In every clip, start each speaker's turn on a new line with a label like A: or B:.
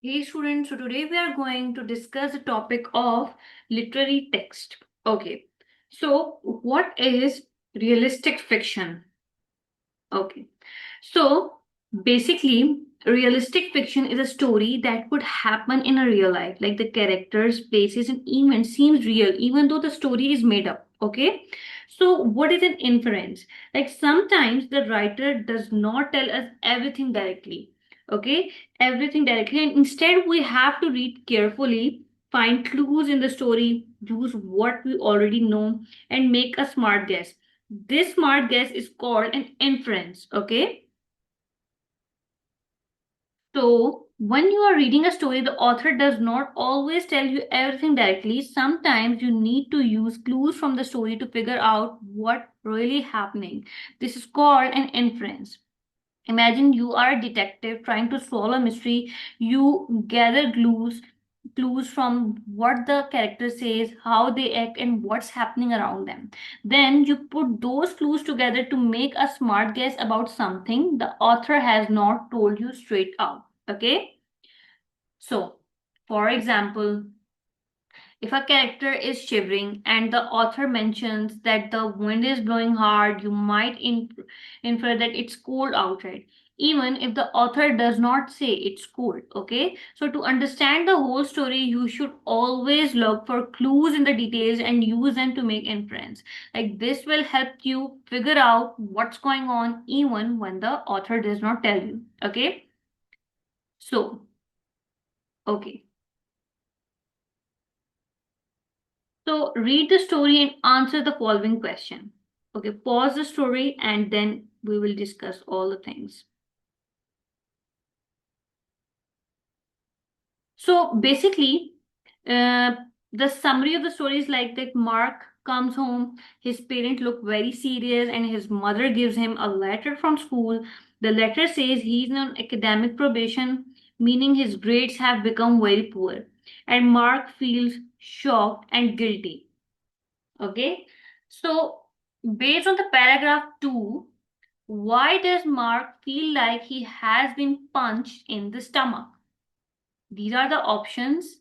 A: Hey students, so today we are going to discuss the topic of literary text. Okay, so what is realistic fiction? Okay, so basically, realistic fiction is a story that could happen in a real life, like the characters, places, and events seems real, even though the story is made up. Okay, so what is an inference? Like sometimes the writer does not tell us everything directly. Okay, everything directly, and instead we have to read carefully, find clues in the story, use what we already know, and make a smart guess. This smart guess is called an inference. Okay. So when you are reading a story, the author does not always tell you everything directly. Sometimes you need to use clues from the story to figure out what really happening. This is called an inference. Imagine you are a detective trying to solve a mystery. You gather clues from what the character says, how they act, and what's happening around them. Then you put those clues together to make a smart guess about something the author has not told you straight out. Okay? So, for example, if a character is shivering and the author mentions that the wind is blowing hard, you might infer that it's cold outside, even if the author does not say it's cold. Okay, so to understand the whole story, you should always look for clues in the details and use them to make inference. Like this will help you figure out what's going on even when the author does not tell you. Okay, so, okay. So read the story and answer the following question. Okay, pause the story and then we will discuss all the things. So basically, uh, the summary of the story is like that Mark comes home, his parents look very serious, and his mother gives him a letter from school. The letter says he's on academic probation, meaning his grades have become very poor. And Mark feels shocked and guilty. Okay, so based on the paragraph 2, why does Mark feel like he has been punched in the stomach? These are the options.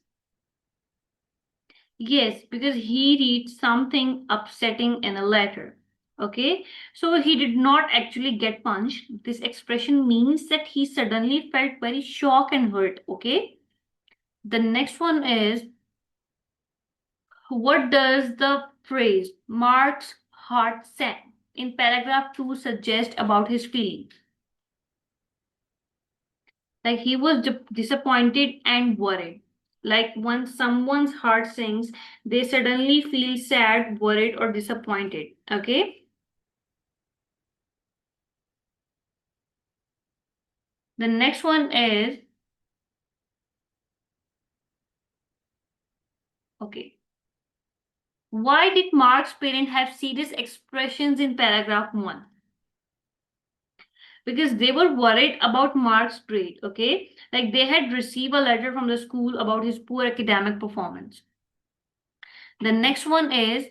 A: Yes, because he reads something upsetting in a letter. Okay, so he did not actually get punched. This expression means that he suddenly felt very shocked and hurt. Okay, the next one is, what does the phrase Mark's heart sank in paragraph 2 suggest about his feelings? Like he was disappointed and worried. Like when someone's heart sinks, they suddenly feel sad, worried, or disappointed. Okay. The next one is, okay. Why did Mark's parents have serious expressions in paragraph 1? Because they were worried about Mark's grade, okay? Like they had received a letter from the school about his poor academic performance. The next one is,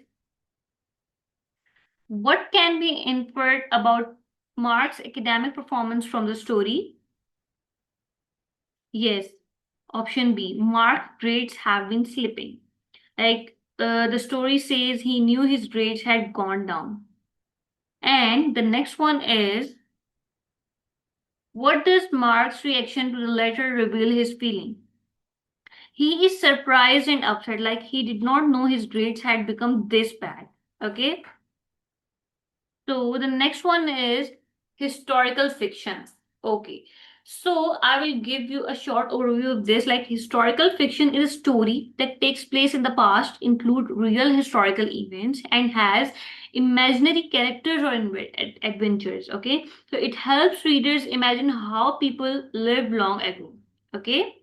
A: what can be inferred about Mark's academic performance from the story? Yes, option B. Mark's grades have been slipping. Like the story says he knew his grades had gone down. And the next one is, what does Mark's reaction to the letter reveal his feeling? He is surprised and upset, like he did not know his grades had become this bad. Okay. So the next one is historical fiction. Okay. So I will give you a short overview of this. Like historical fiction is a story that takes place in the past, include real historical events, and has imaginary characters or adventures. Okay. So it helps readers imagine how people lived long ago. Okay.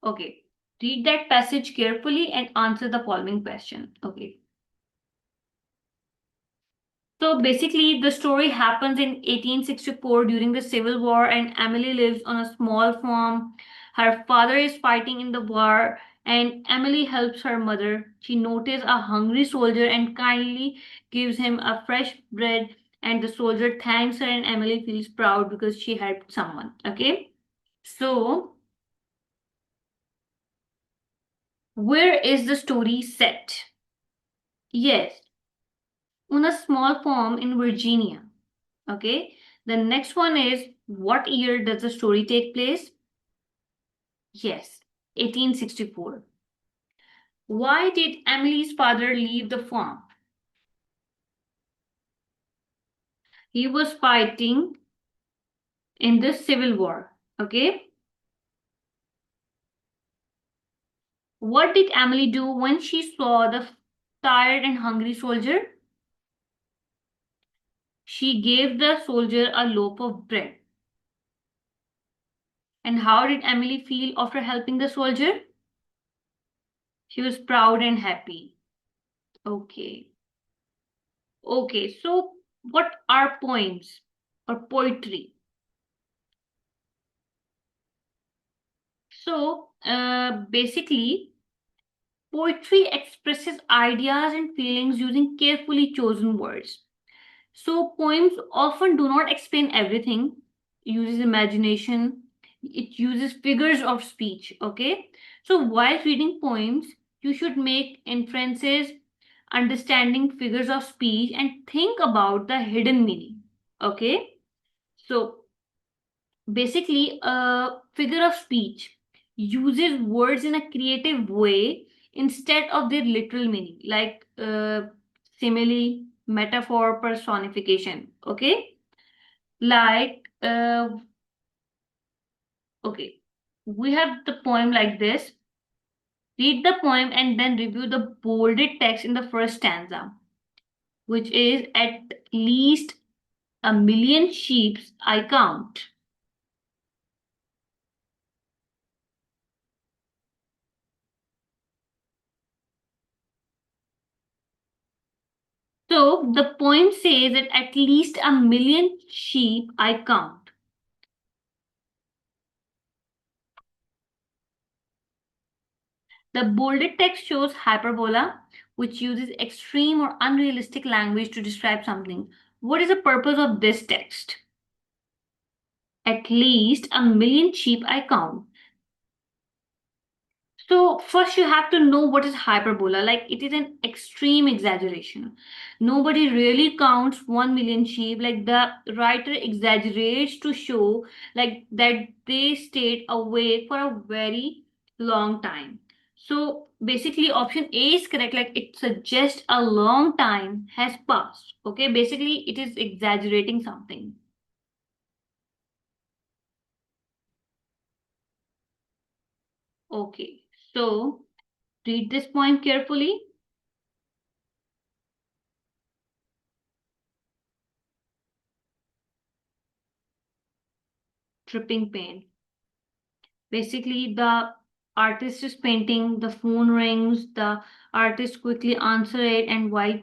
A: Okay. Read that passage carefully and answer the following question. Okay. So basically, the story happens in 1864 during the Civil War, and Emily lives on a small farm. Her father is fighting in the war, and Emily helps her mother. She notices a hungry soldier and kindly gives him a fresh bread, and the soldier thanks her, and Emily feels proud because she helped someone. Okay, so Where is the story set? Yes, on a small farm in Virginia. Okay. The next one is, what year does the story take place? Yes, 1864. Why did Emily's father leave the farm? He was fighting in the Civil War. Okay. What did Emily do when she saw the tired and hungry soldier? She gave the soldier a loaf of bread. And how did Emily feel after helping the soldier? She was proud and happy. Okay. Okay, so what are poems or poetry? So, basically, poetry expresses ideas and feelings using carefully chosen words. So, poems often do not explain everything, uses imagination, it uses figures of speech. Okay, so while reading poems, you should make inferences, understanding figures of speech, and think about the hidden meaning. Okay, so basically, a figure of speech uses words in a creative way instead of their literal meaning, like simile, metaphor, personification. Okay, like okay, we have the poem like this. Read the poem and then review the bolded text in the first stanza, which is, at least a million sheep I count. So the poem says that at least a million sheep I count. The bolded text shows hyperbola, which uses extreme or unrealistic language to describe something. What is the purpose of this text? At least a million sheep I count. So first you have to know what is hyperbola. Like, it is an extreme exaggeration. Nobody really counts 1 million sheep. Like, the writer exaggerates to show like that they stayed awake for a very long time. So basically option A is correct. Like, it suggests a long time has passed. Okay, basically it is exaggerating something. Okay, so read this poem carefully. Tripping pain. Basically, the artist is painting, the phone rings, the artist quickly answers it, and while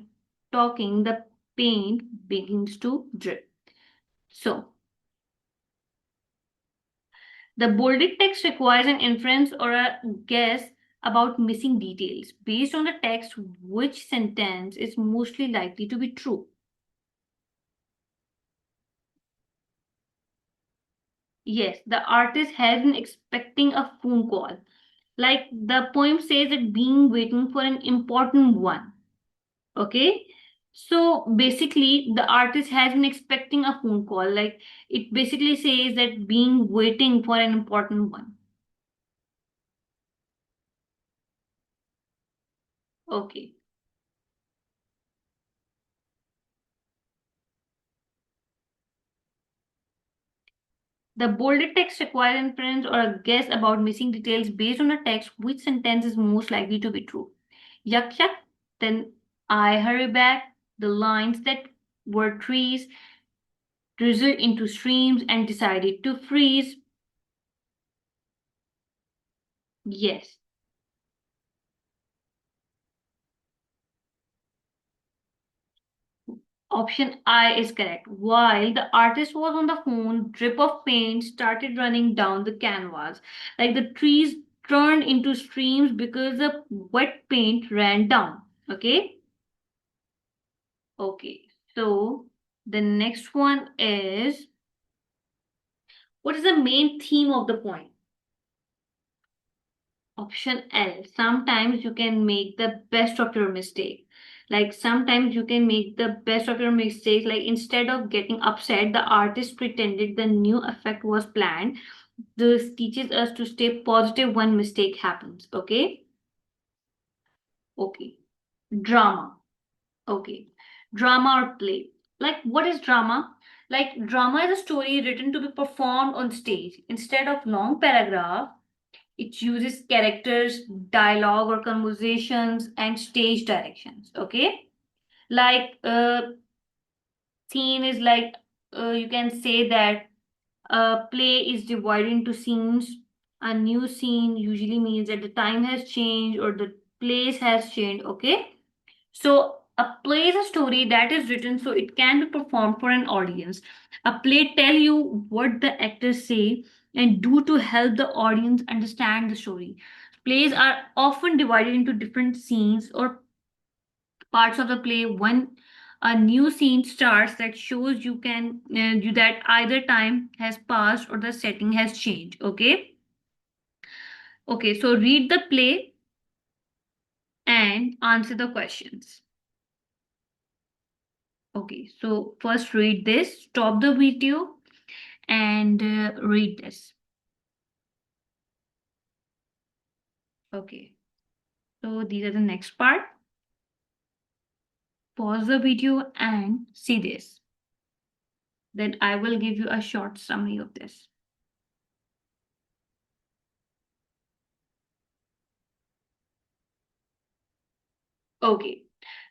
A: talking, the paint begins to drip. So, the bolded text requires an inference or a guess about missing details. Based on the text, which sentence is mostly likely to be true? Yes, the artist has been expecting a phone call. Like, the poem says that being waiting for an important one. Okay, so basically the artist has been expecting a phone call. Like, it basically says that being waiting for an important one. Okay, the bolded text requires inference or a guess about missing details based on the text. Which sentence is most likely to be true? Yuck yuck, then I hurry back. The lines that were trees drizzled into streams and decided to freeze. Yes. Option I is correct. While the artist was on the phone, drip of paint started running down the canvas. Like, the trees turned into streams because the wet paint ran down. Okay? Okay. So the next one is, what is the main theme of the poem? Option L. Sometimes you can make the best of your mistake. Like sometimes you can make the best of your mistake. Like instead of getting upset, the artist pretended the new effect was planned. This teaches us to stay positive when mistake happens. Okay. Okay. Drama. Okay. Drama or play. Like what is drama? Like drama is a story written to be performed on stage. Instead of long paragraph, it uses characters, dialogue or conversations, and stage directions. Okay. Like scene is like you can say that a play is divided into scenes. A new scene usually means that the time has changed or the place has changed. Okay. So a play is a story that is written so it can be performed for an audience. A play tell you what the actors say and do to help the audience understand the story. Plays are often divided into different scenes or parts of the play. When a new scene starts, that shows you that either time has passed or the setting has changed. Okay. Okay. So read the play and answer the questions. Okay, so first read this, stop the video and read this. Okay, so these are the next part. Pause the video and see this. Then I will give you a short summary of this. Okay,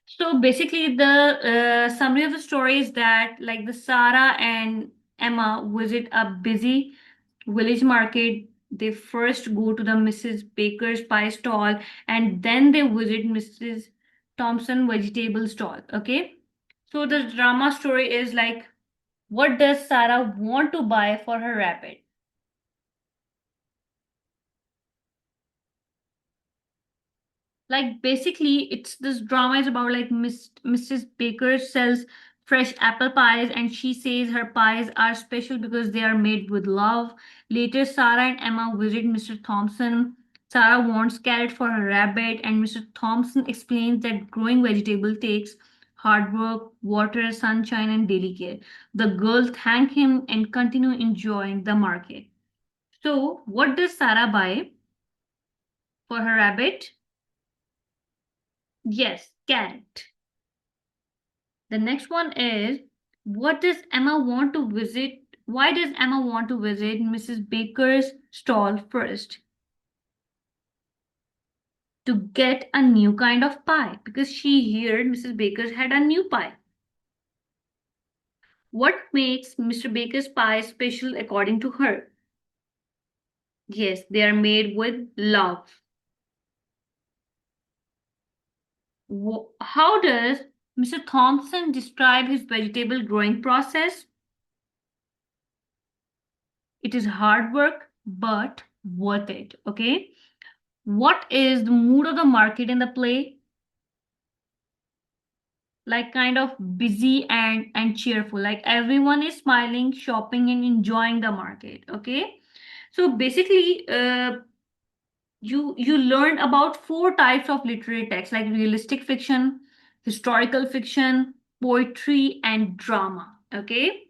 A: so basically the summary of the story is that like the Sarah and Emma visit a busy village market. They first go to the Mrs. Baker's pie stall and then they visit Mrs. Thompson vegetable stall. Okay. So the drama story is like, what does Sarah want to buy for her rabbit? Like basically it's this drama is about like Mrs. Baker sells fresh apple pies and she says her pies are special because they are made with love. Later Sarah and Emma visit Mr. Thompson. Sarah wants carrot for her rabbit and Mr. Thompson explains that growing vegetable takes hard work, water, sunshine and daily care. The girls thank him and continue enjoying the market. So what does Sarah buy for her rabbit? Yes, carrot. The next one is, what does Emma want to visit? Why does Emma want to visit Mrs. Baker's stall first? To get a new kind of pie because she heard Mrs. Baker's had a new pie. What makes Mr. Baker's pie special according to her? Yes, they are made with love. How does Mr. Thompson describe his vegetable growing process? It is hard work, but worth it. Okay. What is the mood of the market in the play? Like kind of busy and cheerful. Like everyone is smiling, shopping, and enjoying the market. Okay. So basically, you learn about four types of literary text, like realistic fiction, historical fiction, poetry, and drama. Okay.